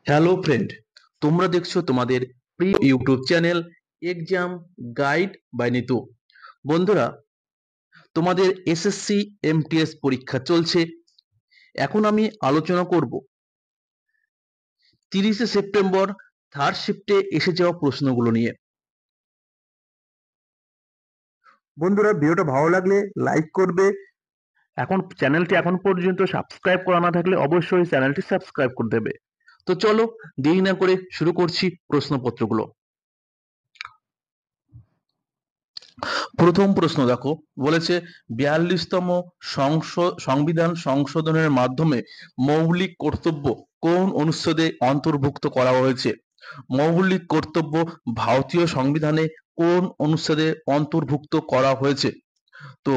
Hello friend, তোমরা দেখছো তোমাদের প্রিয় YouTube channel exam guide by Nitu. বন্ধুরা, তোমাদের এসএসসি এমটিএস পরীক্ষা চলছে। এখন আমি আলোচনা করব 30শে সেপ্টেম্বর থার্ড শিফটে এসে যাওয়া প্রশ্নগুলো নিয়ে। বন্ধুরা, ভিডিওটা ভালো লাগলে লাইক করবে। চ্যানেলটি এখন পর্যন্ত সাবস্ক্রাইব করা না থাকলে অবশ্যই চ্যানেলটি সাবস্ক্রাইব করে দেবে। তো চলো দেরি না করে শুরু করছি প্রশ্নপত্রগুলো। প্রথম প্রশ্ন দেখো, বলেছে 42তম সংবিধান সংশোধনের মাধ্যমে মৌলিক কর্তব্য কোন অনুচ্ছেদে অন্তর্ভুক্ত করা হয়েছে? মৌলিক কর্তব্য ভারতীয় সংবিধানে কোন অনুচ্ছেদে অন্তর্ভুক্ত করা হয়েছে? তো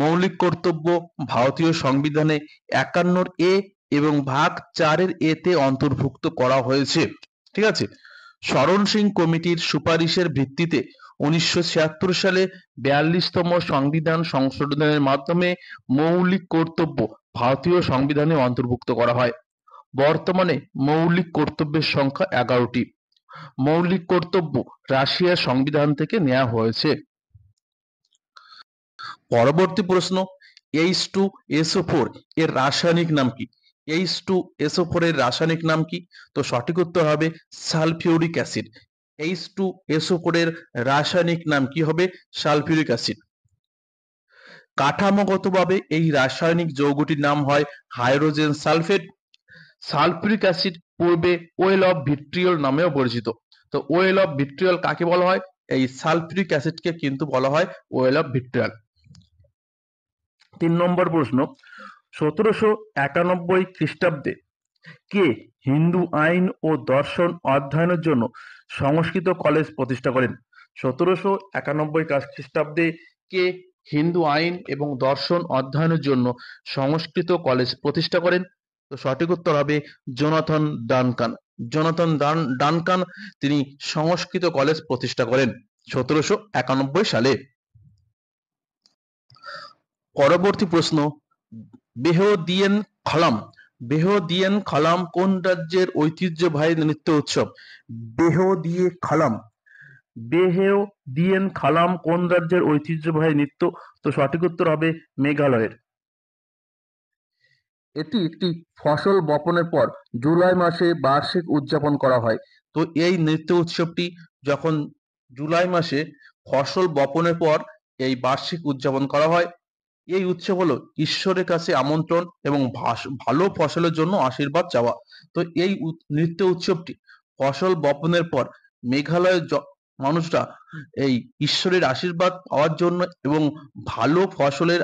মৌলিক কর্তব্য ভারতীয় সংবিধানে 51 এ এবং ভাগ 4 এতে অন্তর্ভুক্ত করা হয়েছে। ঠিক আছে। শরণ সিং কমিটির সুপারিশের ভিত্তিতে 1976 সালে 42তম সংবিধান সংশোধনের মাধ্যমে মৌলিক কর্তব্য ভারতীয় সংবিধানে অন্তর্ভুক্ত করা হয়। বর্তমানে মৌলিক কর্তব্যের সংখ্যা 11টি। মৌলিক কর্তব্য রাশিয়ার সংবিধান থেকে নেওয়া হয়েছে। পরবর্তী প্রশ্ন, H2SO4 এর রাসায়নিক নাম কি? H2SO4 এর রাসায়নিক নাম কি? তো সঠিক উত্তর হবে সালফিউরিক অ্যাসিড। H2SO4 এর রাসায়নিক নাম কি হবে? Sulphuric acid. কাঠামোগতভাবে এই রাসায়নিক যৌগটির নাম হয় হাইড্রোজেন সালফেট। সালফিউরিক অ্যাসিড পূর্বে ওয়েল অফ ভিট্রিয়ল নামেও পরিচিত। তো ওয়েল অফ ভিট্রিয়ল কাকে বলা হয়? এই সালফিউরিক অ্যাসিডকে কিন্তু বলা হয় ওয়েল অফ ভিট্রিয়ল। 3 নম্বর প্রশ্ন, 1791 খ্রিস্টাব্দে কে হিন্দু আইন ও দর্শন অধ্যয়নের জন্য সংস্কৃত কলেজ প্রতিষ্ঠা করেন? 1791 খ্রিস্টাব্দে কে হিন্দু আইন এবং দর্শন অধ্যয়নের জন্য সংস্কৃত কলেজ প্রতিষ্ঠা করেন? তো সঠিক উত্তর হবে জোনাথন ডানকান। ডানকান তিনি সংস্কৃত কলেজ প্রতিষ্ঠা করেন 1791 সালে। পরবর্তী প্রশ্ন, বেহদিয়েন খালাম কোন রাজ্যের ঐতিহ্যবাহী নৃত্য উৎসব? বেহেওদিয়েন খালাম কোন রাজ্যের ঐতিহ্যবাহী নৃত্য? তো সঠিক উত্তর হবে মেঘালয়ের। এটি একটি ফসল বপনের পর জুলাই মাসে বার্ষিক উদযাপন করা হয়। তো এই নৃত্য উৎসবটি যখন জুলাই মাসে ফসল বপনের পর এই বার্ষিক উদযাপন করা হয়। এই উৎসব হলো ঈশ্বরের কাছে আমন্ত্রণ এবং ভালো ফসলের জন্য আশীর্বাদ চাওয়া। তো এই নৃত্য উৎসবটি ফসল বপনের পর মেঘালয়ের মানুষরা এই ঈশ্বরের আশীর্বাদ পাওয়ার জন্য এবং ভালো ফসলের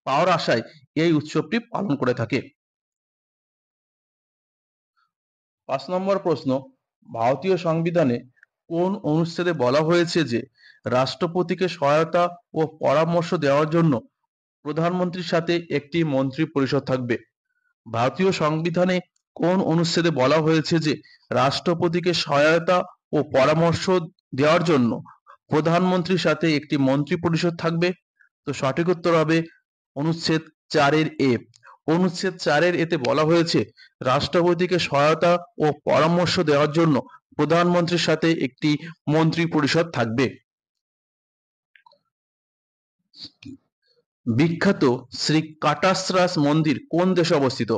পাওয়ার আশায় এই উৎসবটি পালন করে থাকে। 5 নম্বর প্রশ্ন, ভারতীয় সংবিধানে কোন অনুচ্ছেদে বলা হয়েছে যে রাষ্ট্রপতিকে সহায়তা ও পরামর্শ দেওয়ার জন্য প্রধানমন্ত্রীর সাথে একটি মন্ত্রী পরিষদ থাকবে? ভারতীয় সংবিধানে কোন অনুচ্ছেদে বলা হয়েছে যে রাষ্ট্রপতিকে সহায়তা ও পরামর্শ দেওয়ার জন্য প্রধানমন্ত্রীর সাথে একটি মন্ত্রী পরিষদ থাকবে? তো সঠিক উত্তর হবে অনুচ্ছেদ 4 এ। অনুচ্ছেদ 4 এতে বলা হয়েছে রাষ্ট্রপতিকে সহায়তা ও পরামর্শ দেওয়ার জন্য প্রধানমন্ত্রীর সাথে একটি মন্ত্রী পরিষদ থাকবে। বিখ্যাত শ্রী কাটাসরাস মন্দির কোন দেশে অবস্থিত?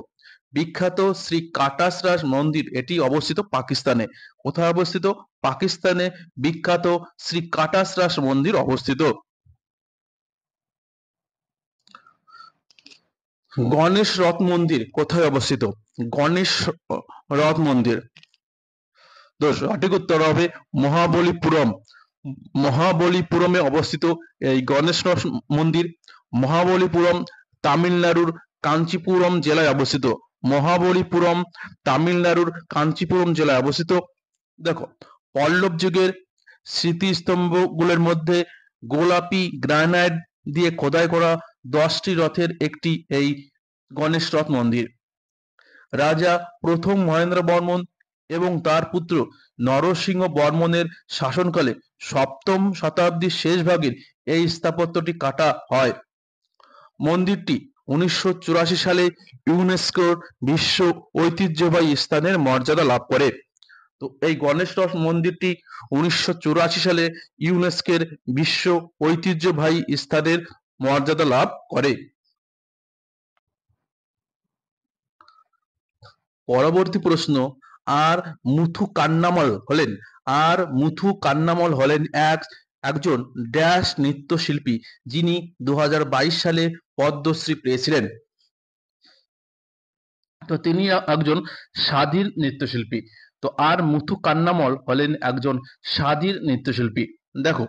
বিখ্যাত শ্রী কাটাসরাস মন্দির এটি অবস্থিত পাকিস্তানে। কোথায় অবস্থিত? পাকিস্তানে বিখ্যাত শ্রী কাটাসরাস মন্দির অবস্থিত। গণেশ রথ মন্দির কোথায় অবস্থিত? গণেশ রথ মন্দির। তো সঠিক উত্তর হবে মহাবলীপুরম। মহাবলীপুরমে অবস্থিত এই গণেশ রথ মন্দির। মহাবলীপুরম তামিলনাড়ুর কাঞ্চিপুরম জেলায় অবস্থিত। মহাবলীপুরম তামিলনাড়ুর কাঞ্চিপুরম জেলায় অবস্থিত। দেখো, পল্লব যুগের স্মৃতিস্তম্ভগুলোর মধ্যে গোলাপি গ্রানাইট দিয়ে খোদাই করা 10টি রথের একটি এই গণেশ রথ মন্দির। রাজা প্রথম মহেন্দ্র বর্মন এবং তার পুত্র নরসিংহ বর্মনের শাসনকালে 7ম শতাব্দীর শেষ ভাগের এই স্থাপত্যটি কাটা হয়। মন্দিরটি 1984 সালে ইউনেস্কোর বিশ্ব ঐতিহ্যবাহী স্থানের মর্যাদা লাভ করে। তো এই গণেশ রথ মন্দিরটি 1984 সালে ইউনেস্কোর বিশ্ব ঐতিহ্যবাহী স্থানের মর্যাদা লাভ করে। পরবর্তী প্রশ্ন, আর মুথু কান্নামল হলেন একজন ড্যাশ নৃত্যশিল্পী যিনি 2022 সালে পদ্মশ্রী পেয়েছিলেন। তো তিনি একজন স্বাধীর নৃত্যশিল্পী। তো আর মুথু কান্নামল হলেন একজন স্বাধীর নৃত্যশিল্পী। দেখো,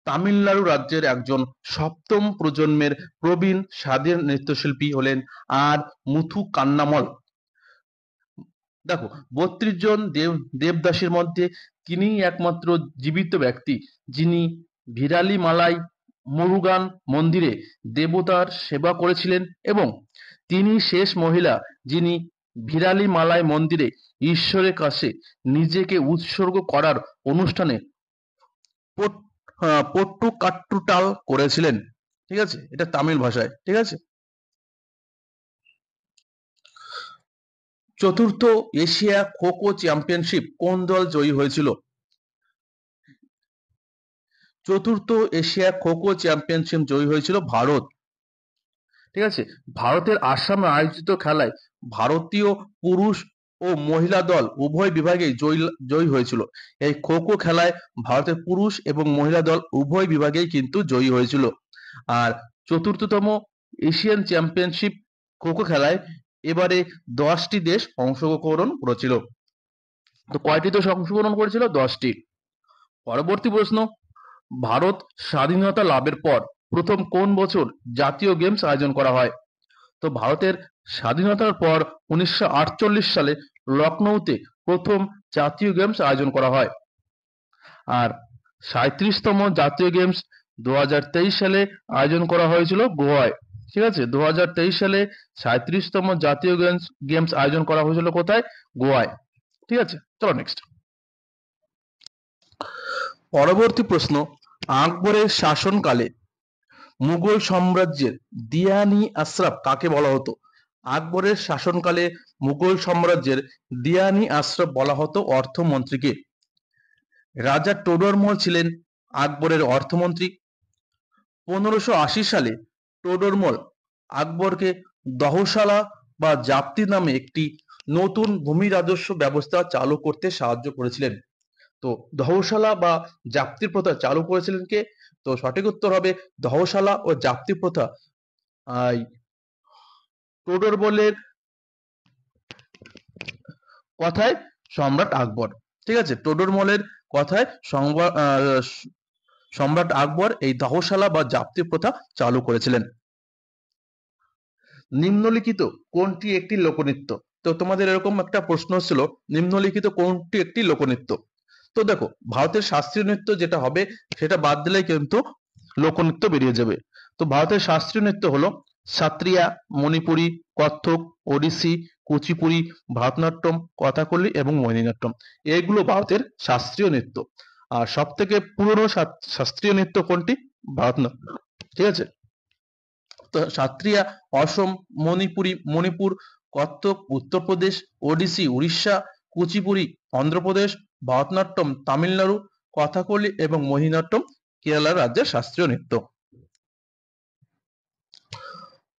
তামিলনাড়ু রাজ্যের একজন সপ্তম প্রজন্মের প্রবীণ স্বাধীর নৃত্যশিল্পী হলেন আর মুথু কান্নামল। দেখো, 32 জন দেবদাসীর মধ্যে তিনিই একমাত্র জীবিত ব্যক্তি যিনি ভিরালিমালাই মুরুগান মন্দিরে দেবতার সেবা করেছিলেন এবং তিনি শেষ মহিলা যিনি ভিরালিমালাই মন্দিরে ঈশ্বরের কাছে নিজেকে উৎসর্গ করার অনুষ্ঠানে পট্টুকাট্টুটাল করেছিলেন। ঠিক আছে, এটা তামিল ভাষায়। ঠিক আছে, চতুর্থ এশিয়া খো-খো চ্যাম্পিয়নশিপ কোন দল জয়ী হয়েছিল? চতুর্থ এশিয়া খো-খো চ্যাম্পিয়নশিপ জয়ী হয়েছিল ভারত। ঠিক আছে, ভারতের আসামে আয়োজিত খেলায় ভারতীয় পুরুষ ও মহিলা দল উভয় বিভাগেই জয়ী হয়েছিল। এই খো-খো খেলায় ভারতের পুরুষ এবং মহিলা দল উভয় বিভাগেই কিন্তু জয়ী হয়েছিল। আর চতুর্থতম এশিয়ান চ্যাম্পিয়নশিপ খো-খো খেলায় এবারে 10টি দেশ অংশগ্রহণ করেছিল। তো কয়টি দেশ অংশগ্রহণ করেছিল? 10টি। পরবর্তী প্রশ্ন, ভারত স্বাধীনতা লাভের পর প্রথম কোন বছর জাতীয় গেমস আয়োজন করা হয়? তো ভারতের স্বাধীনতার পর 1948 সালে লখনৌতে প্রথম জাতীয় গেমস আয়োজন করা হয়। আর 37তম জাতীয় গেমস 2023 সালে আয়োজন করা হয়েছিল গোয়ায়। ঠিক আছে, 2023 সালে 37তম জাতীয় গেমস আয়োজন করা হয়েছিল কোথায়? গোয়ায়। ঠিক আছে, চলো নেক্সট। পরবর্তী প্রশ্ন, আকবরের শাসনকালে মুঘল সাম্রাজ্যের দিওয়ান-ই-আশরাফ কাকে বলা হতো? আকবরের শাসনকালে মুঘল সাম্রাজ্যের দিওয়ান-ই-আশরাফ বলা হতো অর্থমন্ত্রীকে। রাজা টোডরমল ছিলেন আকবরের অর্থমন্ত্রী। 1580 সালে টোডরমল আকবরকে দহশালা বা জাপ্তি নামে একটি নতুন ভূমি রাজস্ব ব্যবস্থা চালু করতে সাহায্য করেছিলেন। তো দহশালা বা জাপ্তি প্রথা চালু করেছিলেন কে? তো সঠিক উত্তর হবে দহশালা ও জাপ্তি প্রথা টোডরমলের কথায় সম্রাট আকবর। ঠিক আছে, টোডরমলের কথায় সম্রাট আকবর এই দহশালা বা জাপ্তি প্রথা চালু করেছিলেন। নিম্নলিখিত কোনটি একটি লোকনৃত্য? তো তোমাদের এরকম একটা প্রশ্ন ছিল, নিম্নলিখিত কোনটি একটি লোকনৃত্য? তো দেখো, ভারতের শাস্ত্রীয় নৃত্য যেটা হবে সেটা বাদ দিলেই কিন্তু লোকনৃত্য বেরিয়ে যাবে। তো ভারতের শাস্ত্রীয় নৃত্য হলো সাত্রিয়া, মণিপুরী, কত্থক, ওড়িশি, কুচিপুড়ি, ভারতনাট্যম, কথাকলি এবং মোহিনীঅট্টম। এগুলো ভারতের শাস্ত্রীয় নৃত্য। আর সব থেকে পুরনো শাস্ত্রীয় নৃত্য কোনটি? ভারতনাট্যম। ঠিক আছে, তো সাত্রিয়া অসম, মণিপুর, কত্থক উত্তরপ্রদেশ, ওড়িশি উড়িষ্যা, কুচিপুড়ি অন্ধ্রপ্রদেশ, ভারতনাট্যম তামিলনাড়ু, কথাকলি এবং মোহিনীঅট্টম কেরালা রাজ্যের শাস্ত্রীয় নৃত্য।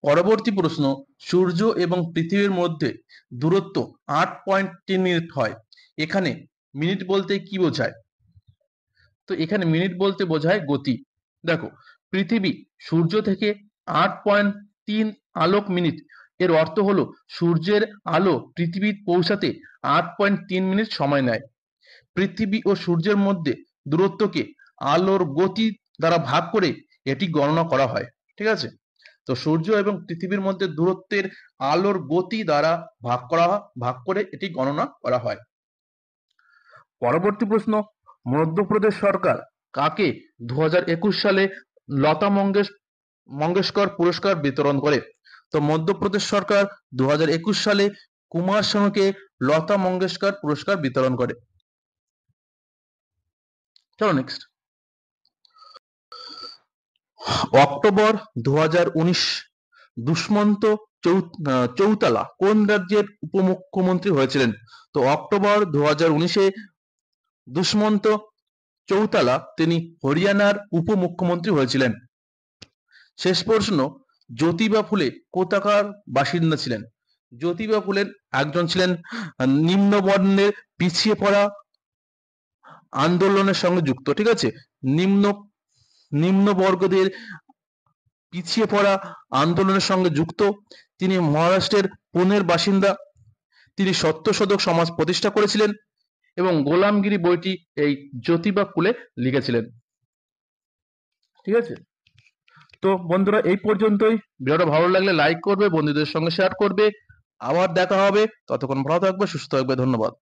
পরবর্তী প্রশ্ন, সূর্য এবং পৃথিবীর মধ্যে দূরত্ব 8.3 মিনিট হয়। এখানে মিনিট বলতে কি বোঝায়? তো এখানে মিনিট বলতে বোঝায় গতি। দেখো, পৃথিবী সূর্য থেকে 8.3 আলোক মিনিট, এর অর্থ হলো সূর্যের আলো পৃথিবী পৌঁছাতে 8.3 মিনিট সময় নেয়। পৃথিবী ও সূর্যের মধ্যে দূরত্বকে আলোর গতি দ্বারা ভাগ করে এটি গণনা করা হয়। ঠিক আছে, তো সূর্য এবং পৃথিবীর মধ্যে দূরত্বের আলোর গতি দ্বারা ভাগ করে এটি গণনা করা হয়। পরবর্তী প্রশ্ন, মধ্যপ্রদেশ সরকার কাকে 2021 সালে লতা মঙ্গেশকর পুরস্কার বিতরণ করে? তো মধ্যপ্রদেশ সরকার 2021 সালে কুমার শানুকে লতা মঙ্গেশকর পুরস্কার বিতরণ করে। চলো নেক্সট। অক্টোবর 2019 দুষ্মন্ত চৌতালা কোন রাজ্যের উপমুখ্যমন্ত্রী হয়েছিলেন? তো অক্টোবর 2019-এ দুষ্মন্ত চৌতালা তিনি হরিয়ানার উপমুখ্যমন্ত্রী হয়েছিলেন। শেষ প্রশ্ন, জ্যোতিবা ফুলে কোথাকার বাসিন্দা ছিলেন? জ্যোতিবা ফুলে একজন ছিলেন নিম্নবর্ণের পিছিয়ে পড়া আন্দোলনের সঙ্গে যুক্ত, ঠিক আছে? নিম্ন বর্গদের পিছিয়ে পড়া আন্দোলনের সঙ্গে যুক্ত। তিনি মহারাষ্ট্রের পুনের বাসিন্দা। তিনি সত্যশোধক সমাজ প্রতিষ্ঠা করেছিলেন এবং গোলামগিরি বইটি এই জ্যোতিবা ফুলে লিখেছিলেন, ঠিক আছে? তো বন্ধুরা এই পর্যন্তই। ভিডিওটা ভালো লাগলে লাইক করবে, বন্ধুদের সঙ্গে শেয়ার করবে। আবার দেখা হবে, ততক্ষণ ভালো থাকবে, সুস্থ থাকবে। ধন্যবাদ।